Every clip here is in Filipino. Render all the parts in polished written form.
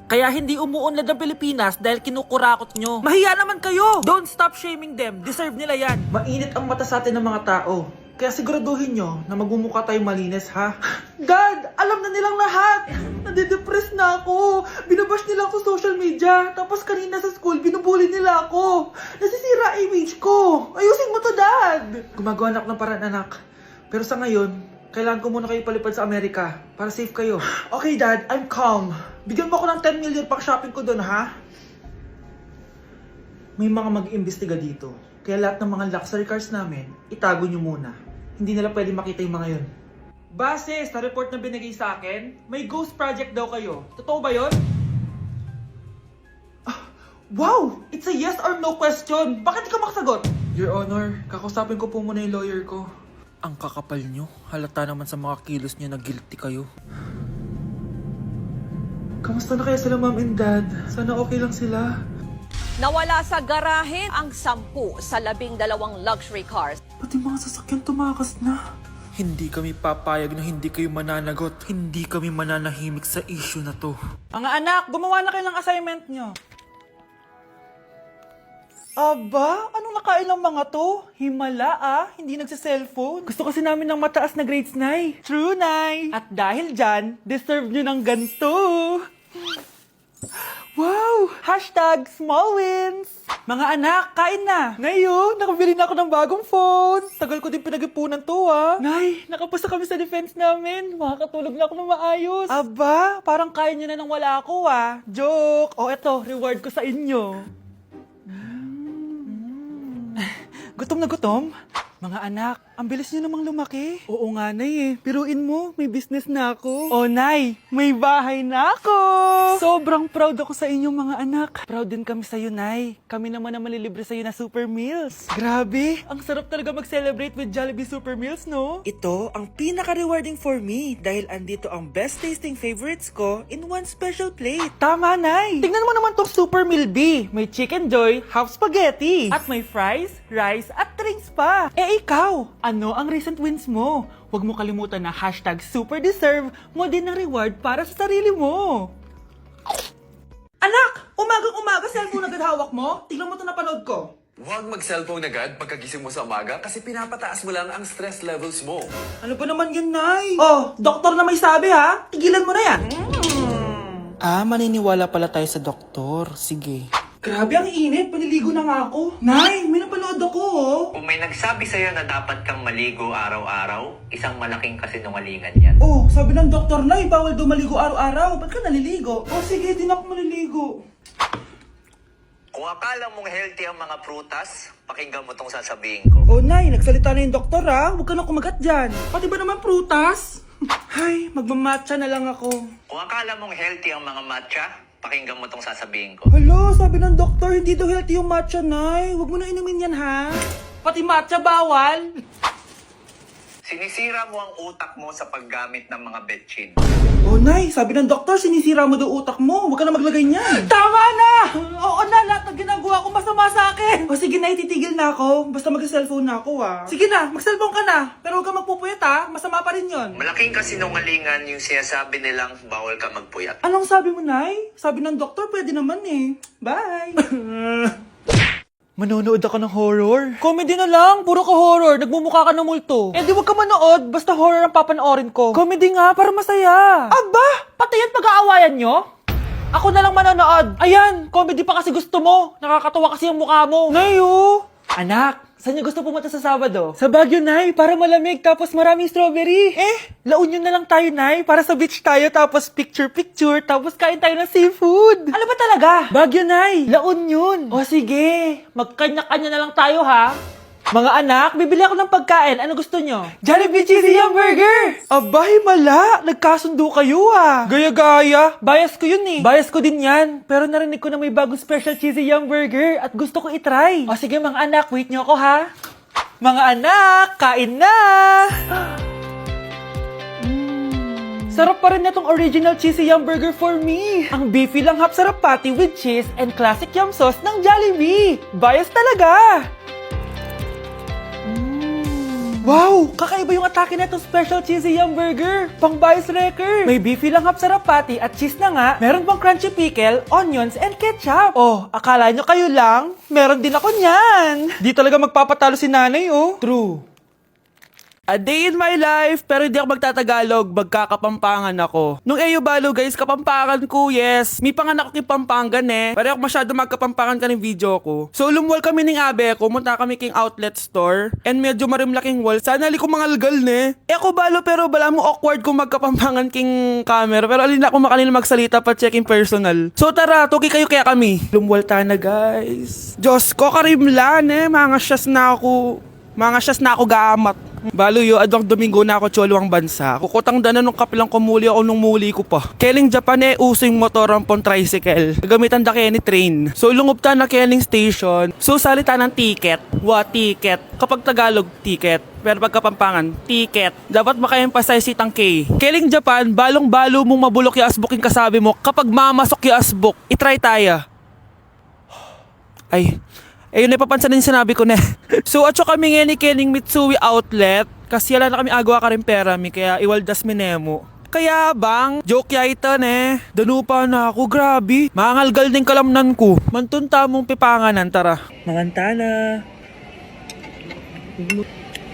Kaya hindi umuunlad ang Pilipinas dahil kinukurakot nyo. Mahiya naman kayo! Don't stop shaming them. Deserve nila yan. Mainit ang mata sa atin ng mga tao. Kaya siguraduhin nyo na magmumukha tayong malinis, ha? Dad! Alam na nilang lahat! Nadidepress na ako! Binabash nila ako social media. Tapos kanina sa school, binubuli nila ako. Nasisira image ko. Ayusin mo to, Dad! Gumagawa na ako ng paraan, anak. Pero sa ngayon, kailangan ko muna kayo palipad sa Amerika para safe kayo. Okay, Dad. I'm calm. Bigyan mo ako ng 10 million pang shopping ko doon, ha? May mga mag-iimbestiga dito. Kaya lahat ng mga luxury cars namin, itago nyo muna. Hindi nila pwede makita yung mga yun. Base sa report na binigay sa akin, may ghost project daw kayo. Totoo ba yun? Wow! It's a yes or no question. Bakit di ka makasagot? Your Honor, kakusapin ko po muna yung lawyer ko. Ang kakapal nyo. Halata naman sa mga kilos nyo na guilty kayo. Kamusta na kaya sila, Mom and Dad? Sana okay lang sila. Nawala sa garahe ang 10 sa 12 luxury cars. Pati mga sasakyan tumakas na. Hindi kami papayag na hindi kayo mananagot. Hindi kami mananahimik sa issue na to. Mga anak, gumawa na kayo ng assignment nyo. Aba, anong nakain ng mga to? Himala hindi nagsa-cellphone. Gusto kasi namin ng mataas na grades, Nay. True, Nay. At dahil dyan, deserve nyo ng ganito. Wow! Hashtag small wins! Mga anak, kain na! Ngayon, nakabili na ako ng bagong phone. Tagal ko din pinag-ipunan to, Nay, nakapasa kami sa defense namin. Makakatulog na ako ng maayos. Aba, parang kaya nyo na nang wala ako, Joke! O eto, reward ko sa inyo. Gutom na gutom? Mga anak, ang bilis nyo namang lumaki. Oo nga, Nay Piruin mo, may business na ako. Oh, Nay, may bahay na ako! Sobrang proud ako sa inyong mga anak. Proud din kami sa'yo, Nay. Kami naman na malilibre sa'yo na Super Meals. Grabe, ang sarap talaga mag-celebrate with Jollibee Super Meals, no? Ito ang pinaka-rewarding for me dahil andito ang best tasting favorites ko in one special plate. Tama, Nay! Tingnan mo naman tong Super Meal B. May Chicken Joy, half spaghetti. At may fries, rice, at drinks pa. Ikaw, ano ang recent wins mo? Huwag mo kalimutan na hashtag superdeserve mo din ng reward para sa sarili mo. Anak! Umagang-umaga cellphone agad hawak mo? Tingnan mo ito napanood ko. Huwag mag-cellphone agad pagkagising mo sa umaga kasi pinapataas mo lang ang stress levels mo. Ano ba naman yan, Nay? Oh, doktor na may sabi, Tigilan mo na yan. Maniniwala pala tayo sa doktor. Sige. Grabe, ang init. Paniligo na nga ako. Nay, may napanood ako, Kung may nagsabi sa'yo na dapat kang maligo araw-araw, isang malaking kasinungalingan yan. Oh, sabi ng doktor, Nay, bawal daw maligo araw-araw. Ba't ka naliligo? Oh, sige, din ako maliligo. Kung akala mong healthy ang mga prutas, pakinggan mo tong sasabihin ko. Oh, Nay, nagsalita na yung doktor, Huwag ka na kumagat dyan. Pati ba naman prutas? Ay, magmamatcha na lang ako. Kung akala mong healthy ang mga matcha, pakinggan mo tong sasabihin ko. Hala, sabi ng doktor, hindi daw healthy yung matcha, Nay. Huwag mo na inumin yan, Pati matcha bawal. Sinisira mo ang utak mo sa paggamit ng mga betchin. Oh, Nay, sabi ng doktor, sinisira mo daw utak mo. Huwag ka na maglagay niyan. Tama na! Oo na, lahat ng ginagawa ko masama sa akin. O sige, Nay, titigil na ako. Basta mag-cellphone na ako, Sige na, mag-cellphone ka na. Pero huwag ka magpupuyat, Masama pa rin yon. Malaking kasinungalingan yung sinasabi nilang bawal ka magpuyat. Anong sabi mo, Nay? Sabi ng doktor, pwede naman Bye! Manonood ako ng horror. Comedy na lang, puro ka horror. Nagmumukha ka ng multo. Di wag ka manood, basta horror ang papanoorin ko. Comedy nga, para masaya. Aba, pati yan pag-aawayan nyo? Ako na lang manonood. Ayan, comedy pa kasi gusto mo. Nakakatawa kasi yung mukha mo. Nayo! Anak, saan niyo gusto pumunta sa Sabado? Sa Baguio, Nay, para malamig tapos maraming strawberry. La Union na lang tayo, Nay, para sa beach tayo tapos picture-picture tapos kain tayo ng seafood. Ano ba talaga? Baguio, Nay, La Union. O sige, magkanya-kanya na lang tayo, Mga anak, bibili ako ng pagkain. Ano gusto nyo? Jollibee Cheesy Yum Burger! Aba, himala! Nagkasundo kayo, Gaya-gaya. Bias ko yun, Bias ko din yan. Pero narinig ko na may bagong special Cheesy Yum Burger at gusto ko itry. O sige, mga anak, wait nyo ako, Mga anak, kain na! Sarap pa rin na tong original Cheesy Yum Burger for me. Ang beefy lang hap sarap patty with cheese and classic yum sauce ng Jollibee. Bias talaga! Wow! Kakaiba yung atake na itong special cheesy yum burger. Pang bias wrecker. May beefy lang sarap patty at cheese na nga. Meron pang crunchy pickle, onions, and ketchup. Oh, akala nyo kayo lang? Meron din ako niyan. Di talaga magpapatalo si nanay, oh. True. A day in my life, pero hindi ako magtatagalog, magkakapampangan ako. Nung Eyo Balo guys, kapampangan ko, yes. May panganak ko Pampangan eh. Pero ako masyado magkapampangan ka ng video ko. So lumwal kami ng abe ko, munta kami king outlet store. And medyo marimlaking wall. Sana li ko mangalgal ne. Ako Balo, pero bala mo awkward kung magkapampangan king camera. Pero alin ako makanila magsalita pa checking personal. So tara, tuki kayo kaya kami. Lumwal ta na guys. Diyos ko, karimlan eh. Mga syas na ako gamat. Balo yo, adwang Domingo na ako cholo ang bansa. Kukutang dana nung kapilang kumuli ako nung muli ko pa. Keling Japan using motoran pong tricycle. Gamitan da kaya ni train. So lungob ta na keling station. So salita ng ticket. Ticket. Kapag Tagalog, ticket. Pero pag Kapampangan, ticket. Dapat maka-emphasize itang K. Keling Japan, balong-balo mong mabulok yung asbuk yung kasabi mo. Kapag mamasok yung asbuk, itry tayo. Ay, ayun, napapansin din sinabi ko na. So, atso kami ngayon ni Keling Mitsui Outlet. Kasi wala na kami agawa ka rin pera mi, kaya iwaldas mi nemo. Kaya bang, joke ya ito ne. Danupa na ako, grabe. Mangalgal din kalamnan ko. Mantunta mong pipanganan, tara. Manganta na.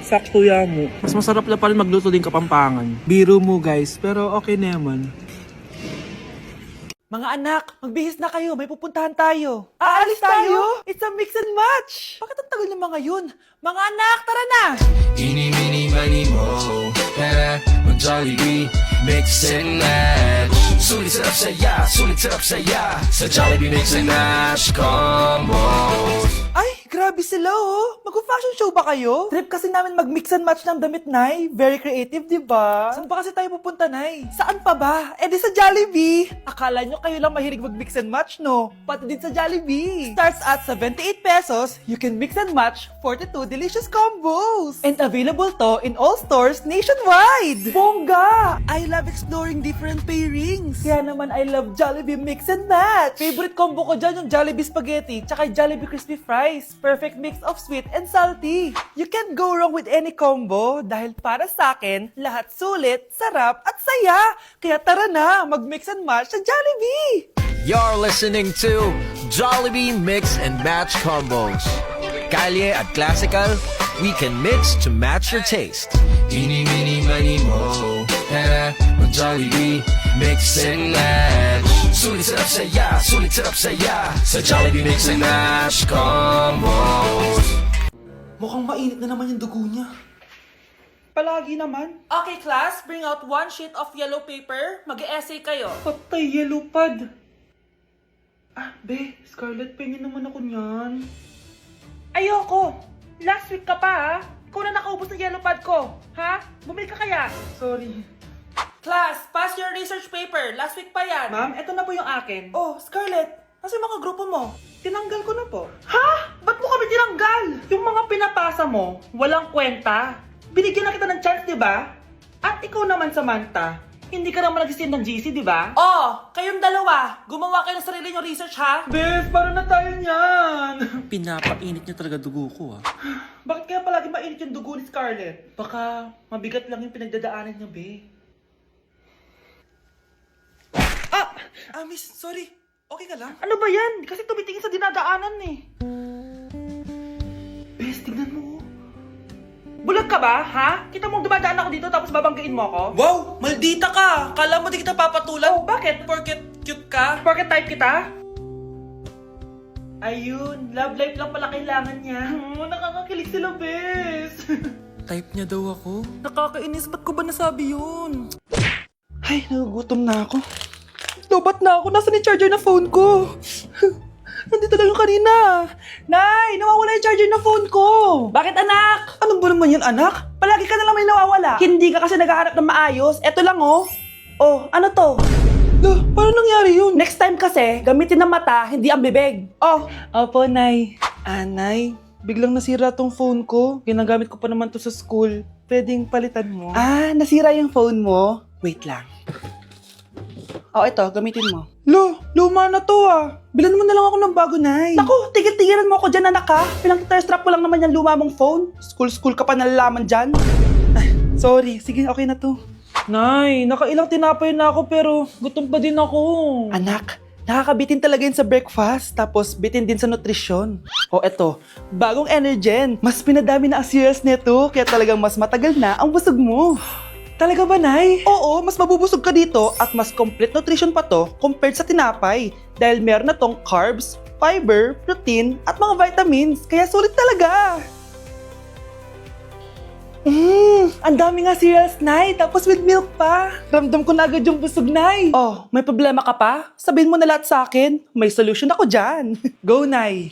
Sakto ya mo. Mas masarap na pa rin magluto din Kapampangan. Biro mo guys, pero okay naman. Mga anak, magbihis na kayo. May pupuntahan tayo. Aalis tayo? It's a mix and match. Bakit ang tagal ng mga yun? Mga anak, tara na! Eeny, meeny, miny, mo. Tara, mag-Jollibee, mix and match. Sulit sarap saya. Sa Jollibee mix and match combo. Ay, grabe sila oh. Mag-fashion show ba kayo? Trip kasi namin mag-mix and match ng damit, Nay. Very creative, di ba? Saan pa kasi tayo pupunta, Nay? Saan pa ba? Eh di sa Jollibee. Akala nyo kayo lang mahilig mag-mix and match, no? Pati din sa Jollibee. Starts at 78 pesos, you can mix and match 42 delicious combos. And available to in all stores nationwide. Bongga! I love exploring different pairings. Kaya naman I love Jollibee mix and match. Favorite combo ko dyan yung Jollibee spaghetti tsaka Jollibee crispy fries. Perfect mix of sweet and salty. You can't go wrong with any combo dahil para sa akin, lahat sulit, sarap at saya. Kaya tara na, mag-mix and match sa Jollibee! You're listening to Jollibee Mix and Match Combos. Kalye at classical, we can mix to match your taste. Eeny, meeny, miny, mo. Tara, mag-Jollibee, mix and match. Sulit sarap saya. Sa Jollibee mix and match combo. Mukhang mainit na naman yung dugo niya. Palagi naman. Okay, class. Bring out one sheet of yellow paper. Mag-essay kayo. Patay, yellow pad. Ah, be, Scarlett, pingin naman ako niyan. Ayoko. Last week ka pa, ha? Ikaw na nakaubos ng yellow pad ko. Ha? Bumili ka kaya? Sorry. Class, pass your research paper. Last week pa yan. Ma'am, eto na po yung akin. Oh, Scarlett, nasa yung mga grupo mo? Tinanggal ko na po. Ha? Ba't mo kami tinanggal? Yung mga pinapasa mo, walang kwenta. Binigyan na kita ng chance, di ba? At ikaw naman, Samantha, hindi ka naman nag-send ng GC, di ba? Oh, kayong dalawa. Gumawa kayo ng sarili nyo research, ha? Bes, paano na tayo niyan? Pinapainit niya talaga dugo ko, ah. Bakit kaya palagi mainit yung dugo ni Scarlett? Baka mabigat lang yung pinagdadaanan niya, be. Miss, sorry. Okay ka lang? Ano ba yan? Kasi tumitingin sa dinadaanan eh. Bes, tignan mo. Bulag ka ba, ha? Kita mong dumadaan ako dito tapos babanggain mo ako? Wow! Maldita ka! Kala mo di kita papatulan? Oh, bakit? Porket cute ka? Porket type kita? Ayun, love life lang pala kailangan niya. Nakakakilig sila, bes. Type niya daw ako. Nakakainis, ba't ko ba nasabi yun? Ay, nagugutom na ako. Lobat na ako, nasa ni charger na phone ko? Nandito lang yung kanina. Nay, nawawala yung charger na phone ko. Bakit anak? Ano ba naman yun anak? Palagi ka na lang may nawawala. Hindi ka kasi naghahanap ng maayos. Eto lang oh. Oh, ano to? Paano nangyari yun? Next time kasi, gamitin ng mata, hindi ang bibig. Oh. Opo, Nay. Nay, biglang nasira tong phone ko. Ginagamit ko pa naman to sa school. Pwedeng palitan mo. Nasira yung phone mo? Wait lang. Oh, ito, gamitin mo. Luma na to ah. Bilan mo na lang ako ng bago, Nay. Naku, tigil-tigilan mo ako dyan, anak ha. Pinang-strap mo lang naman yung luma mong phone. School ka pa nalalaman dyan. Ay, sorry. Sige, okay na to. Nay, nakailang tinapay na ako pero gutom pa din ako. Anak, nakakabitin talaga yun sa breakfast, tapos bitin din sa nutrisyon. O eto, bagong Energen. Mas pinadami na ang cereals nito, kaya talagang mas matagal na ang busog mo. Talaga ba, Nay? Oo, mas mabubusog ka dito at mas complete nutrition pa to compared sa tinapay. Dahil meron na tong carbs, fiber, protein, at mga vitamins. Kaya sulit talaga. Ang dami nga cereals, Nay. Tapos with milk pa. Ramdam ko na agad yung busog, Nay. Oh, may problema ka pa? Sabihin mo na lahat sa akin. May solution ako dyan. Go, Nay.